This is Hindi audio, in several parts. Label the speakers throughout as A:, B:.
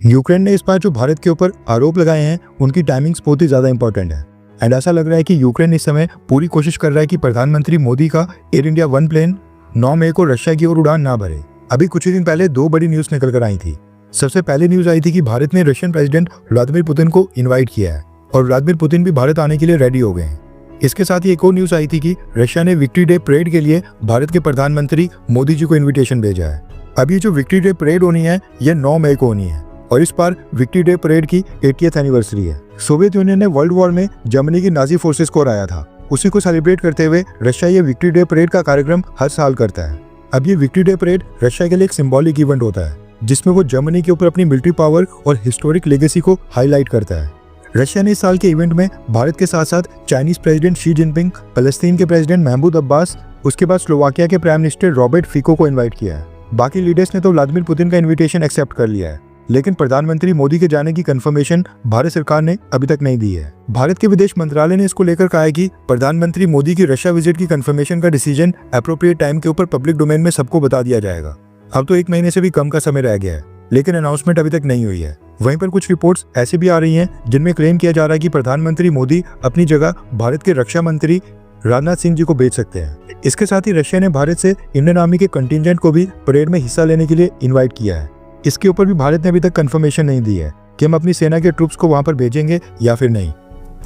A: यूक्रेन ने इस बार जो भारत के ऊपर आरोप लगाए हैं उनकी टाइमिंग्स बहुत ही ज़्यादा इंपॉर्टेंट है एंड ऐसा लग रहा है कि यूक्रेन इस समय पूरी कोशिश कर रहा है कि प्रधानमंत्री मोदी का एयर इंडिया 1 प्लेन 9 मई को रशिया की ओर उड़ान ना भरे। अभी कुछ ही दिन पहले 2 बड़ी न्यूज़ निकल कर आई थी। सबसे पहले न्यूज़ आई थी कि भारत ने रशियन प्रेसिडेंट व्लादिमीर पुतिन को इन्वाइट किया है और व्लादिमीर पुतिन भी भारत आने के लिए रेडी हो गए हैं। इसके साथ ही एक और न्यूज़ आई थी कि रशिया ने विक्ट्री डे परेड के लिए भारत के प्रधानमंत्री मोदी जी को इन्विटेशन भेजा है। अब ये जो विक्ट्री डे परेड होनी है ये 9 मई को होनी है और इस बार विक्ट्री डे परेड की 80th एनिवर्सरी है। सोवियत यूनियन ने वर्ल्ड वॉर में जर्मनी की नाजी फोर्सेस को हराया था, उसी को सेलिब्रेट करते हुए रशिया ये विक्ट्री डे परेड का कार्यक्रम हर साल करता है। अब ये विक्ट्री डे परेड रशिया के लिए एक सिंबॉलिक इवेंट होता है जिसमें वो जर्मनी के ऊपर अपनी मिलिट्री पावर और हिस्टोरिक लेगेसी को हाईलाइट करता है। रशिया ने इस साल के इवेंट में भारत के साथ साथ चाइनीज प्रेसिडेंट शी जिनपिंग, फलस्तीन के प्रेसिडेंट महमूद अब्बास, उसके बाद स्लोवाकिया के प्राइम मिनिस्टर रॉबर्ट फिको को इन्वाइट किया है। बाकी लीडर्स ने तो व्लादिमीर पुतिन का इन्विटेशन एक्सेप्ट कर लिया है, लेकिन प्रधानमंत्री मोदी के जाने की कंफर्मेशन भारत सरकार ने अभी तक नहीं दी है। भारत के विदेश मंत्रालय ने इसको लेकर कहा है कि प्रधानमंत्री मोदी की रशिया विजिट की कंफर्मेशन का डिसीजन एप्रोप्रिएट टाइम के ऊपर पब्लिक डोमेन में सबको बता दिया जाएगा। अब तो 1 महीने से भी कम का समय रह गया है, लेकिन अनाउंसमेंट अभी तक नहीं हुई है। वहीं पर कुछ रिपोर्ट्स ऐसी भी आ रही हैं जिनमें क्लेम किया जा रहा है कि प्रधानमंत्री मोदी अपनी जगह भारत के रक्षा मंत्री राजनाथ सिंह जी को भेज सकते हैं। इसके साथ ही रशिया ने भारत से इंडियन आर्मी के कंटिजेंट को भी परेड में हिस्सा लेने के लिए इन्वाइट किया है। इसके ऊपर भी भारत ने अभी तक कंफर्मेशन नहीं दी है कि हम अपनी सेना के ट्रूप्स को वहां पर भेजेंगे या फिर नहीं।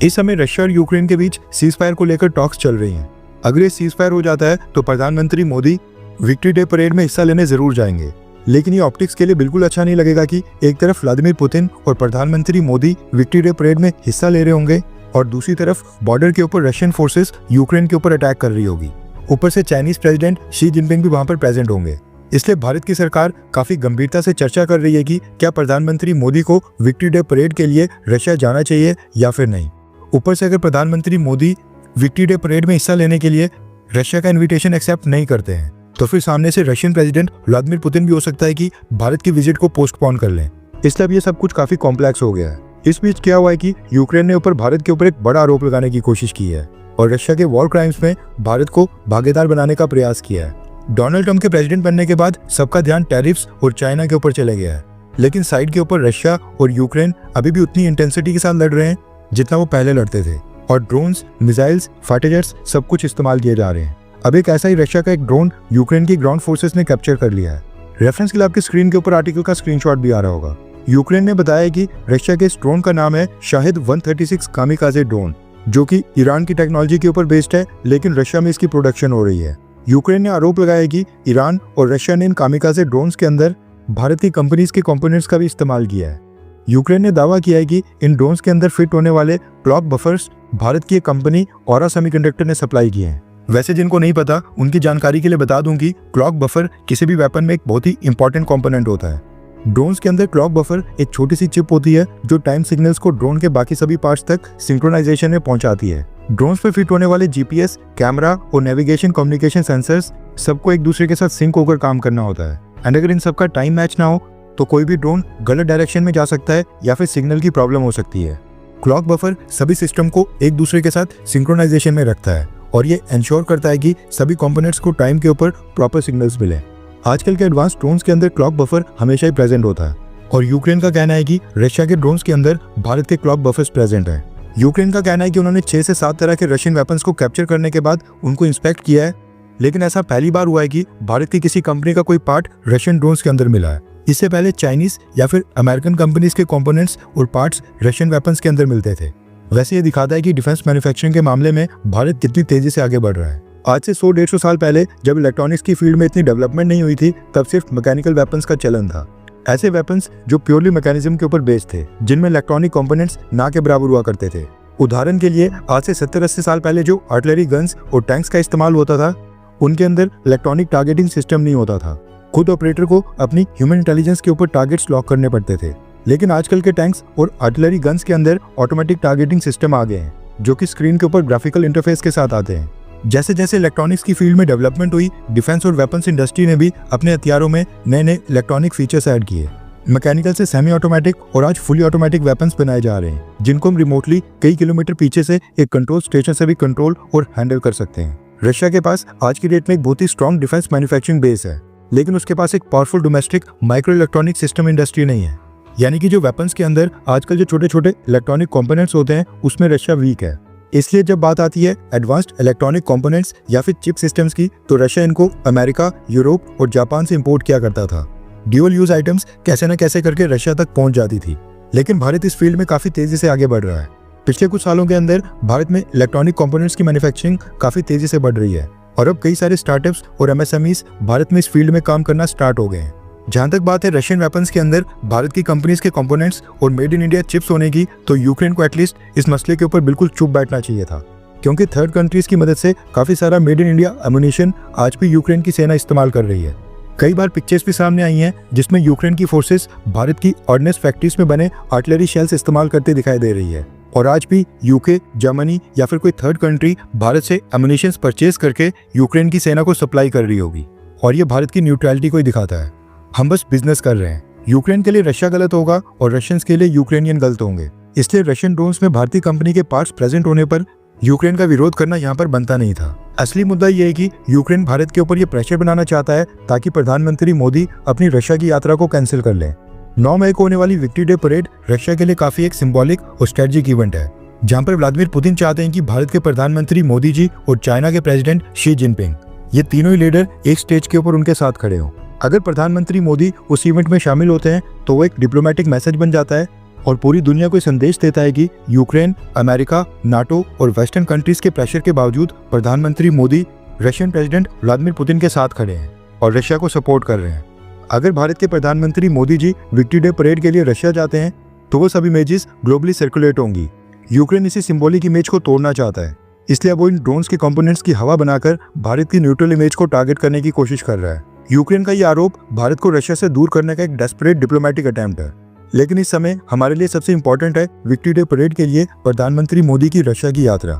A: इस समय रशिया और यूक्रेन के बीच सीज फायर को लेकर टॉक्स चल रही हैं। अगर ये सीज फायर हो जाता है तो प्रधानमंत्री मोदी विक्ट्री डे परेड में हिस्सा लेने जरूर जाएंगे, लेकिन ये ऑप्टिक्स के लिए बिल्कुल अच्छा नहीं लगेगा कि एक तरफ व्लादिमीर पुतिन और प्रधानमंत्री मोदी विक्ट्री डे परेड में हिस्सा ले रहे होंगे और दूसरी तरफ बॉर्डर के ऊपर रशियन फोर्सेस यूक्रेन के ऊपर अटैक कर रही होगी। ऊपर से चाइनीज प्रेसिडेंट शी जिनपिंग भी वहां पर प्रेजेंट होंगे। इसलिए भारत की सरकार काफी गंभीरता से चर्चा कर रही है कि क्या प्रधानमंत्री मोदी को विक्ट्री डे परेड के लिए रशिया जाना चाहिए या फिर नहीं। ऊपर से अगर प्रधानमंत्री मोदी विक्ट्री डे परेड में हिस्सा लेने के लिए रशिया का इन्विटेशन एक्सेप्ट नहीं करते हैं तो फिर सामने से रशियन प्रेसिडेंट व्लादिमीर पुतिन भी हो सकता है कि भारत की विजिट को पोस्टपोन कर लें। इसलिए अब ये सब कुछ काफी कॉम्प्लेक्स हो गया है। इस बीच क्या हुआ है कि यूक्रेन ने ऊपर भारत के ऊपर एक बड़ा आरोप लगाने की कोशिश की है और रशिया के वॉर क्राइम्स में भारत को भागीदार बनाने का प्रयास किया है। डोनाल्ड ट्रंप के प्रेसिडेंट बनने के बाद सबका ध्यान टैरिफ्स और चाइना के ऊपर चले गया है, लेकिन साइड के ऊपर रशिया और यूक्रेन अभी भी उतनी इंटेंसिटी के साथ लड़ रहे हैं जितना वो पहले लड़ते थे और ड्रोन्स, मिसाइल्स, फाइटर जेट्स सब कुछ इस्तेमाल किए जा रहे हैं। अब एक ऐसा ही रशिया का एक ड्रोन यूक्रेन की ग्राउंड फोर्सेस ने कैप्चर कर लिया है। रेफरेंस के लिए आपकी स्क्रीन के ऊपर आर्टिकल का स्क्रीनशॉट भी आ रहा होगा। यूक्रेन ने बताया कि रशिया के इस ड्रोन का नाम है शाहिद 136 कामिकाजे ड्रोन, जो कि ईरान की टेक्नोलॉजी के ऊपर बेस्ड है, लेकिन रशिया में इसकी प्रोडक्शन हो रही है। यूक्रेन ने आरोप लगाया कि ईरान और रशिया ने इन कामिकाजे ड्रोन्स के अंदर भारत की कंपनीज के कंपोनेंट्स का भी इस्तेमाल किया है। यूक्रेन ने दावा किया है कि इन ड्रोन्स के अंदर फिट होने वाले क्लॉक बफर्स भारत की एक कंपनी औरा सेमीकंडक्टर ने सप्लाई किए हैं। वैसे जिनको नहीं पता उनकी जानकारी के लिए बता दूं कि क्लॉक बफर किसी भी वेपन में एक बहुत ही इंपॉर्टेंट कंपोनेंट होता है। ड्रोन्स के अंदर क्लॉक बफर एक छोटी सी चिप होती है जो टाइम सिग्नल्स को ड्रोन के बाकी सभी पार्ट्स तक सिंक्रोनाइजेशन में पहुंचाती है। ड्रोन्स पे फिट होने वाले जीपीएस, कैमरा और नेविगेशन कम्युनिकेशन सेंसर्स सबको एक दूसरे के साथ सिंक होकर काम करना होता है एंड अगर इन सबका टाइम मैच ना हो तो कोई भी ड्रोन गलत डायरेक्शन में जा सकता है या फिर सिग्नल की प्रॉब्लम हो सकती है। क्लॉक बफर सभी सिस्टम को एक दूसरे के साथ सिंक्रोनाइजेशन में रखता है और ये इंश्योर करता है कि सभी कंपोनेंट्स को टाइम के ऊपर प्रॉपर सिग्नल्स मिले। आजकल के एडवांस ड्रोन्स के अंदर क्लॉक बफर हमेशा ही प्रेजेंट होता है और यूक्रेन का कहना है कि रशिया के ड्रोन्स के अंदर भारत के क्लॉक बफर्स प्रेजेंट हैं। यूक्रेन का कहना है कि उन्होंने 6 से 7 तरह के रशियन वेपन्स को कैप्चर करने के बाद उनको इंस्पेक्ट किया है, लेकिन ऐसा पहली बार हुआ है कि भारत की किसी कंपनी का कोई पार्ट रशियन ड्रोन्स के अंदर मिला है। इससे पहले चाइनीज या फिर अमेरिकन कंपनीज के कंपोनेंट्स और पार्ट्स रशियन वेपन्स के अंदर मिलते थे। वैसे ये दिखाता है कि डिफेंस मैन्युफैक्चरिंग के मामले में भारत कितनी तेजी से आगे बढ़ रहा है। आज से 100-150 साल पहले जब इलेक्ट्रॉनिक्स की फील्ड में इतनी डेवलपमेंट नहीं हुई थी तब सिर्फ मैकेनिकल वेपन्स का चलन था। ऐसे वेपन्स जो प्योरली मैकेनिज्म के ऊपर बेस्ड थे, जिनमें इलेक्ट्रॉनिक कंपोनेंट्स ना के बराबर हुआ करते थे। उदाहरण के लिए आज से 70-80 साल पहले जो आर्टिलरी गन्स और टैंक्स का इस्तेमाल होता था उनके अंदर इलेक्ट्रॉनिक टारगेटिंग सिस्टम नहीं होता था। खुद ऑपरेटर को अपनी ह्यूमन इंटेलिजेंस के ऊपर टारगेट्स लॉक करने पड़ते थे, लेकिन आजकल के टैंक्स और आर्टिलरी गन्स के अंदर ऑटोमेटिक टारगेटिंग सिस्टम आ गए हैं जो कि स्क्रीन के ऊपर ग्राफिकल इंटरफेस के साथ आते हैं। जैसे जैसे इलेक्ट्रॉनिक्स की फील्ड में डेवलपमेंट हुई, डिफेंस और वेपन्स इंडस्ट्री ने भी अपने हथियारों में नए नए इलेक्ट्रॉनिक फीचर्स ऐड किए। मैकेनिकल से सेमी ऑटोमेटिक और आज फुली ऑटोमेटिक वेपन्स बनाए जा रहे हैं जिनको हम रिमोटली कई किलोमीटर पीछे से एक कंट्रोल स्टेशन से भी कंट्रोल और हैंडल कर सकते हैं। रशिया के पास आज की डेट में एक बहुत ही स्ट्रॉन्ग डिफेंस मैन्युफैक्चरिंग बेस है, लेकिन उसके पास एक powerful domestic micro electronic system industry नहीं है। यानी कि जो वेपन्स के अंदर आजकल जो छोटे छोटे इलेक्ट्रॉनिक कंपोनेंट्स होते हैं उसमें रशिया वीक है। इसलिए जब बात आती है एडवांस्ड इलेक्ट्रॉनिक कंपोनेंट्स या फिर चिप सिस्टम्स की, तो रशिया इनको अमेरिका, यूरोप और जापान से इंपोर्ट किया करता था। ड्यूअल यूज आइटम्स कैसे न कैसे करके रशिया तक पहुंच जाती थी। लेकिन भारत इस फील्ड में काफी तेजी से आगे बढ़ रहा है। पिछले कुछ सालों के अंदर भारत में इलेक्ट्रॉनिक कंपोनेंट्स की मैन्युफैक्चरिंग काफी तेजी से बढ़ रही है और अब कई सारे स्टार्टअप्स और एमएसएमईज भारत में इस फील्ड में काम करना स्टार्ट हो गए हैं। जहां तक बात है रशियन वेपन्स के अंदर भारत की कंपनीज के कंपोनेंट्स और मेड इन इंडिया चिप्स होने की, तो यूक्रेन को एटलीस्ट इस मसले के ऊपर बिल्कुल चुप बैठना चाहिए था, क्योंकि थर्ड कंट्रीज की मदद से काफी सारा मेड इन इंडिया एमुनिशन आज भी यूक्रेन की सेना इस्तेमाल कर रही है। कई बार पिक्चर्स भी सामने आई हैं जिसमें यूक्रेन की फोर्सेस भारत की ऑर्डिनेंस फैक्ट्रीज में बने आर्टिलरी शेल्स इस्तेमाल करते दिखाई दे रही है। और आज भी यूके, जर्मनी या फिर कोई थर्ड कंट्री भारत से एमुनिशन परचेज करके यूक्रेन की सेना को सप्लाई कर रही होगी, और ये भारत की न्यूट्रलिटी को ही दिखाता है। हम बस बिजनेस कर रहे हैं। यूक्रेन के लिए रशिया गलत होगा और रशियंस के लिए यूक्रेनियन गलत होंगे। इसलिए रशियन ड्रोन्स में भारतीय कंपनी के पार्ट्स प्रेजेंट होने पर यूक्रेन का विरोध करना यहाँ पर बनता नहीं था। असली मुद्दा ये है कि यूक्रेन भारत के ऊपर ये प्रेशर बनाना चाहता है ताकि प्रधानमंत्री मोदी अपनी रशिया की यात्रा को कैंसिल कर लें। 9 मई को होने वाली विक्ट्री डे परेड रशिया के लिए काफी एक सिंबॉलिक और स्ट्रेटेजिक इवेंट है, जहाँ पर व्लादिमीर पुतिन चाहते हैं कि भारत के प्रधानमंत्री मोदी जी और चाइना के प्रेसिडेंट शी जिनपिंग, ये तीनों ही लीडर एक स्टेज के ऊपर उनके साथ खड़े हों। अगर प्रधानमंत्री मोदी उस इवेंट में शामिल होते हैं तो वो एक डिप्लोमेटिक मैसेज बन जाता है और पूरी दुनिया को संदेश देता है कि यूक्रेन, अमेरिका, नाटो और वेस्टर्न कंट्रीज के प्रेशर के बावजूद प्रधानमंत्री Modi Russian president Vladimir Putin के साथ खड़े हैं और रशिया को सपोर्ट कर रहे हैं। अगर भारत के प्रधानमंत्री Modi ji victory day parade के लिए रशिया जाते हैं तो वो सब इमेजेस ग्लोबली सर्कुलेट होंगी। यूक्रेन इसी सिंबॉलिक इमेज को तोड़ना चाहता है, इसलिए वो इन ड्रोन्स के कंपोनेंट्स की हवा बनाकर भारत की न्यूट्रल इमेज को टारगेट करने की कोशिश कर रहा है। यूक्रेन का ये आरोप भारत को रशिया से दूर करने का एक डेस्परेट डिप्लोमेटिक अटेम्प्ट है। लेकिन इस समय हमारे लिए सबसे इंपॉर्टेंट है विक्ट्री डे परेड के लिए प्रधानमंत्री मोदी की रशिया की यात्रा।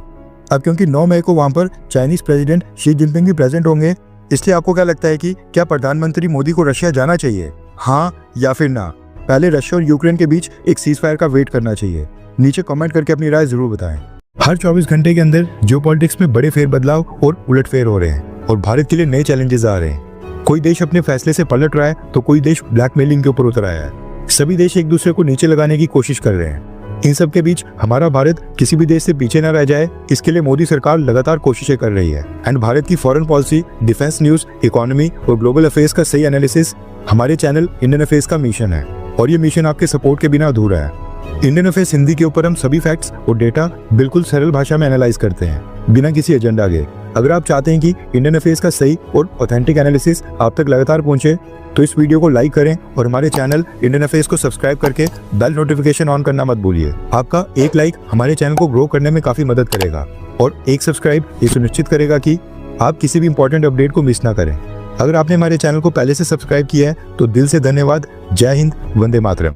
A: अब क्योंकि 9 मई को वहां पर चाइनीज प्रेसिडेंट शी जिनपिंग भी प्रेजेंट होंगे, इसलिए आपको क्या लगता है कि क्या प्रधानमंत्री मोदी को रशिया जाना चाहिए, हाँ या फिर ना? पहले रशिया और यूक्रेन के बीच एक सीजफायर का वेट करना चाहिए। नीचे कमेंट करके अपनी राय जरूर बताएं। हर 24 घंटे के अंदर जियोपॉलिटिक्स में बड़े फेरबदलाव और उलटफेर हो रहे हैं और भारत के लिए नए चैलेंजेस आ रहे हैं। कोई देश अपने फैसले से पलट रहा है तो कोई देश ब्लैकमेलिंग के ऊपर उतर आया है। सभी देश एक दूसरे को नीचे लगाने की कोशिश कर रहे हैं। इन सब के बीच हमारा भारत किसी भी देश से पीछे न रह जाए, इसके लिए मोदी सरकार लगातार कोशिशें कर रही है। एंड भारत की foreign policy, defence news, economy और ग्लोबल अफेयर्स का सही एनालिसिस हमारे चैनल इंडियन अफेयर्स का मिशन है, और ये मिशन आपके सपोर्ट के बिना अधूरा है। इंडियन अफेयर्स हिंदी के ऊपर हम सभी फैक्ट्स और डेटा बिल्कुल सरल भाषा में एनालाइज करते हैं, बिना किसी एजेंडा के। अगर आप चाहते हैं कि इंडियन अफेयर्स का सही और ऑथेंटिक एनालिसिस आप तक लगातार पहुंचे, तो इस वीडियो को लाइक करें और हमारे चैनल इंडियन अफेयर्स को सब्सक्राइब करके बेल नोटिफिकेशन ऑन करना मत भूलिए। आपका एक लाइक हमारे चैनल को ग्रो करने में काफी मदद करेगा और एक सब्सक्राइब ये सुनिश्चित करेगा कि आप किसी भी इंपॉर्टेंट अपडेट को मिस ना करें। अगर आपने हमारे चैनल को पहले से सब्सक्राइब किया है तो दिल से धन्यवाद। जय हिंद, वंदे मातरम।